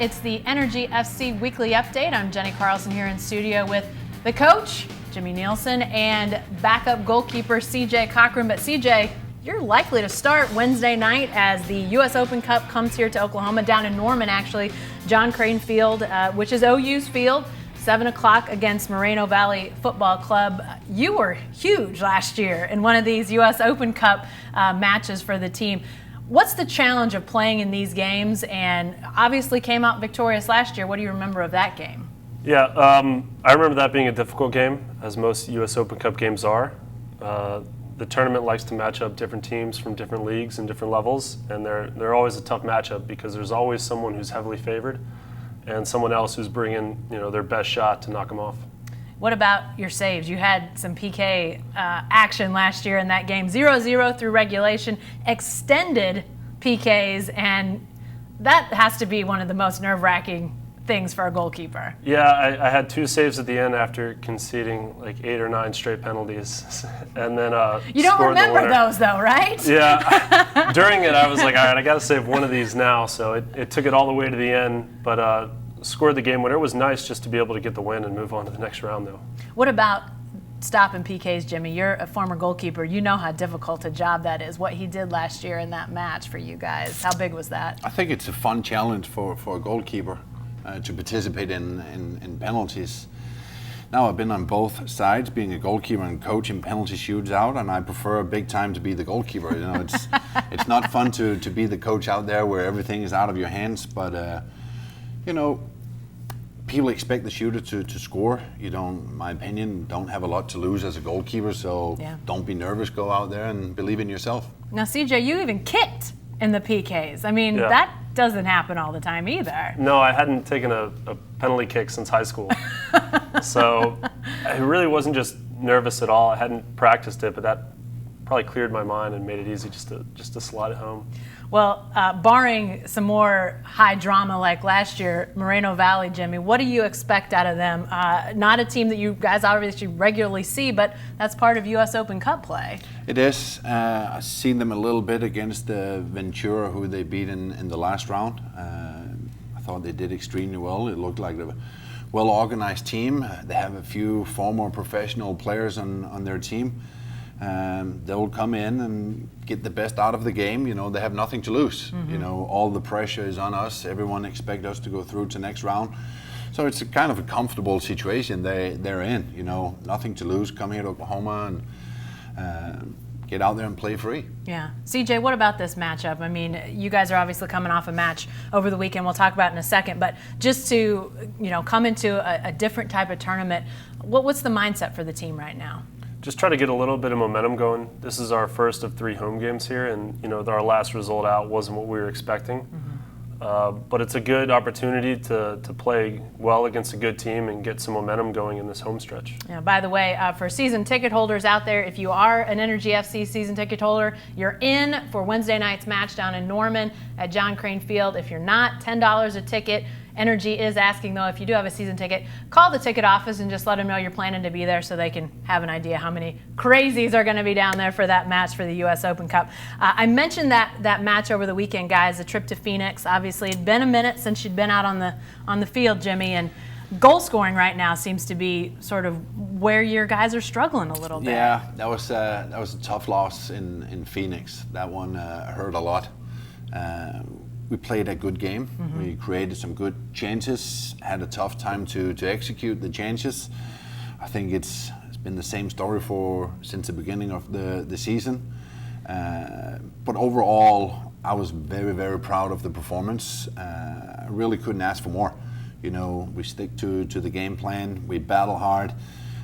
It's the Energy FC Weekly Update. I'm Jenny Carlson here in studio with the coach, Jimmy Nielsen, and backup goalkeeper CJ Cochran. But CJ, you're likely to start Wednesday night as the U.S. Open Cup comes here to Oklahoma, down in Norman actually, John Crane Field, which is OU's field. 7 o'clock against Moreno Valley Football Club. You were huge last year in one of these U.S. Open Cup matches for the team. What's the challenge of playing in these games, and obviously came out victorious last year? What do you remember of that game? Yeah, I remember that being a difficult game, as most U.S. Open Cup games are. The tournament likes to match up different teams from different leagues and different levels, and they're always a tough matchup because there's always someone who's heavily favored and someone else who's bringing their best shot to knock them off. What about your saves? You had some PK action last year in that game. 0-0 through regulation, extended PKs, and that has to be one of the most nerve-wracking things for a goalkeeper. Yeah, I had 2 saves at the end after conceding like 8 or 9 straight penalties, and then you don't remember those though, right? Yeah, during it I was like, all right, I got to save one of these now. So it took it all the way to the end, but scored the game winner. It was nice just to be able to get the win and move on to the next round, though. What about stopping PKs, Jimmy? You're a former goalkeeper. You know how difficult a job that is. What he did last year in that match for you guys, how big was that? I think it's a fun challenge for a goalkeeper to participate in penalties. Now, I've been on both sides, being a goalkeeper and coach in penalty shootout, and I prefer big time to be the goalkeeper. It's not fun to be the coach out there where everything is out of your hands, but people expect the shooter to score. You don't, in my opinion, don't have a lot to lose as a goalkeeper, so Don't be nervous. Go out there and believe in yourself. Now, CJ, you even kicked in the PKs. I mean, that doesn't happen all the time either. No, I hadn't taken a penalty kick since high school. So I really wasn't just nervous at all. I hadn't practiced it, but that probably cleared my mind and made it easy just to slide it home. Well, barring some more high drama like last year, Moreno Valley, Jimmy, what do you expect out of them? Not a team that you guys obviously regularly see, but that's part of U.S. Open Cup play. It is. I've seen them a little bit against Ventura, who they beat in the last round. I thought they did extremely well. It looked like a well-organized team. They have a few former professional players on their team. They'll come in and get the best out of the game. They have nothing to lose. Mm-hmm. All the pressure is on us. Everyone expects us to go through to next round. So it's a kind of a comfortable situation they're in. Nothing to lose. Come here to Oklahoma and get out there and play free. Yeah. CJ, what about this matchup? I mean, you guys are obviously coming off a match over the weekend. We'll talk about it in a second. But just to, come into a different type of tournament, what's the mindset for the team right now? Just try to get a little bit of momentum going. This is our first of 3 home games here, and our last result out wasn't what we were expecting. Mm-hmm. But it's a good opportunity to play well against a good team and get some momentum going in this home stretch. Yeah. By the way, for season ticket holders out there, if you are an Energy FC season ticket holder, you're in for Wednesday night's match down in Norman at John Crane Field. If you're not, $10 a ticket. Energy is asking, though, if you do have a season ticket, call the ticket office and just let them know you're planning to be there so they can have an idea how many crazies are going to be down there for that match for the U.S. Open Cup. I mentioned that match over the weekend, guys, the trip to Phoenix. Obviously, it'd been a minute since you'd been out on the field, Jimmy, and goal scoring right now seems to be sort of where your guys are struggling a little bit. Yeah, that was a tough loss in Phoenix. That one hurt a lot. We played a good game. Mm-hmm. We created some good chances, had a tough time to execute the chances. I think it's been the same story since the beginning of the season. But overall, I was very, very proud of the performance. I really couldn't ask for more. We stick to the game plan. We battle hard.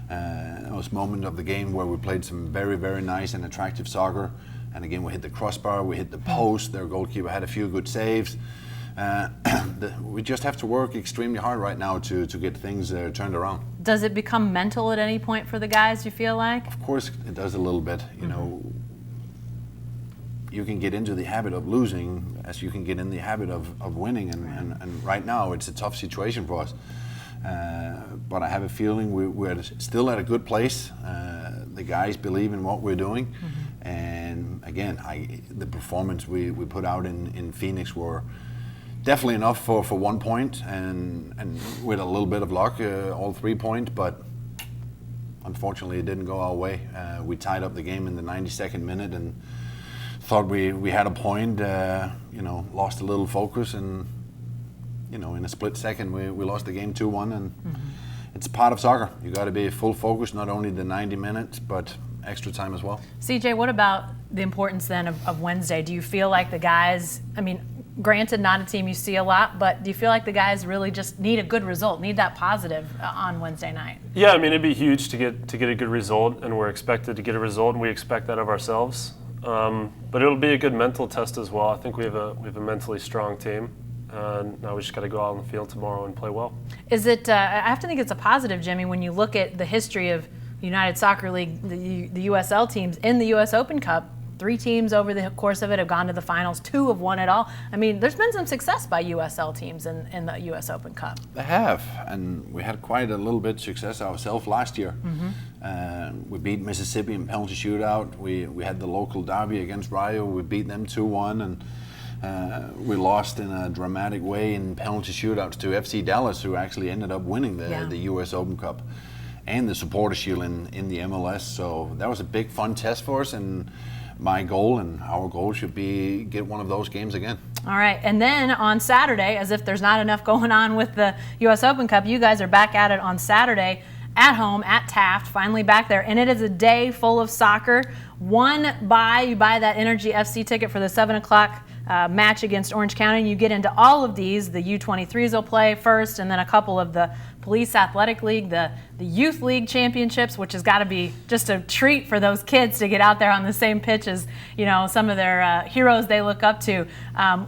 There was a moment of the game where we played some very, very nice and attractive soccer. And again, we hit the crossbar, we hit the post. Their goalkeeper had a few good saves. We just have to work extremely hard right now to get things turned around. Does it become mental at any point for the guys, you feel like? Of course it does a little bit. You can get into the habit of losing as you can get in the habit of winning. And right now it's a tough situation for us. But I have a feeling we're still at a good place. The guys believe in what we're doing. Mm-hmm. And again, the performance we put out in Phoenix were definitely enough for 1 point, and with a little bit of luck, all 3 points, but unfortunately it didn't go our way. We tied up the game in the 92nd minute and thought we had a point, lost a little focus, and in a split second we lost the game 2-1, and it's part of soccer. You got to be full focus, not only the 90 minutes, but extra time as well. CJ, what about the importance then of Wednesday? Do you feel like the guys, granted not a team you see a lot, but do you feel like the guys really just need a good result, need that positive on Wednesday night? Yeah, it'd be huge to get a good result, and we're expected to get a result, and we expect that of ourselves. But it'll be a good mental test as well. I think we have a mentally strong team. Now we just got to go out on the field tomorrow and play well. Is it? I have to think it's a positive, Jimmy, when you look at the history of United Soccer League, the USL teams in the U.S. Open Cup. 3 teams over the course of it have gone to the finals. 2 have won it all. There's been some success by USL teams in the U.S. Open Cup. They have, and we had quite a little bit of success ourselves last year. We beat Mississippi in penalty shootout. We had the local derby against Rio. We beat them 2-1, and we lost in a dramatic way in penalty shootouts to FC Dallas, who actually ended up winning the U.S. Open Cup and the Supporter Shield in the MLS. So that was a big fun test for us, and my goal and our goal should be get one of those games again. All right, and then on Saturday, as if there's not enough going on with the U.S. Open Cup, you guys are back at it on Saturday at home at Taft, finally back there, and it is a day full of soccer. You buy that Energy FC ticket for the 7 o'clock match against Orange County, and you get into all of these. The U23s will play first, and then a couple of the Police Athletic League, the Youth League Championships, which has got to be just a treat for those kids to get out there on the same pitch as some of their heroes they look up to.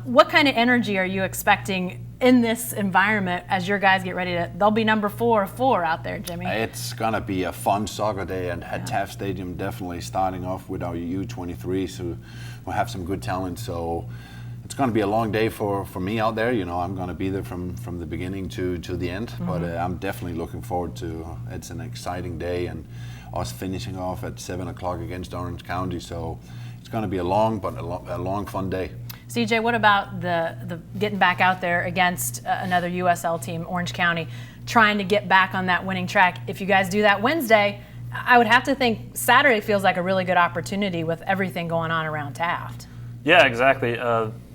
What kind of energy are you expecting in this environment as your guys get ready to? They'll be number 4 of 4 out there, Jimmy. It's gonna be a fun soccer day, and at Taft Stadium, definitely starting off with our U23s who will have some good talent. So it's going to be a long day for me out there. I'm going to be there from the beginning to the end, but I'm definitely looking forward to it's an exciting day, and us finishing off at 7 o'clock against Orange County. So it's going to be a long fun day. CJ, what about the getting back out there against another USL team, Orange County, trying to get back on that winning track? If you guys do that Wednesday, I would have to think Saturday feels like a really good opportunity with everything going on around Taft. Yeah, exactly.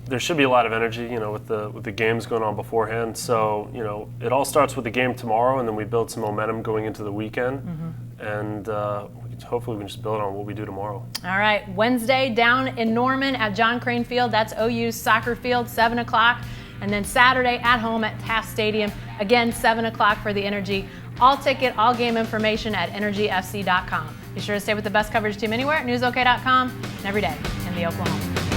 There should be a lot of energy, with the games going on beforehand. So, it all starts with the game tomorrow, and then we build some momentum going into the weekend. And hopefully we can just build on what we do tomorrow. All right, Wednesday down in Norman at John Crane Field. That's OU's soccer field, 7 o'clock. And then Saturday at home at Taft Stadium, again, 7 o'clock for the Energy. All ticket, all game information at energyfc.com. Be sure to stay with the best coverage team anywhere at newsok.com and every day in the Oklahoma.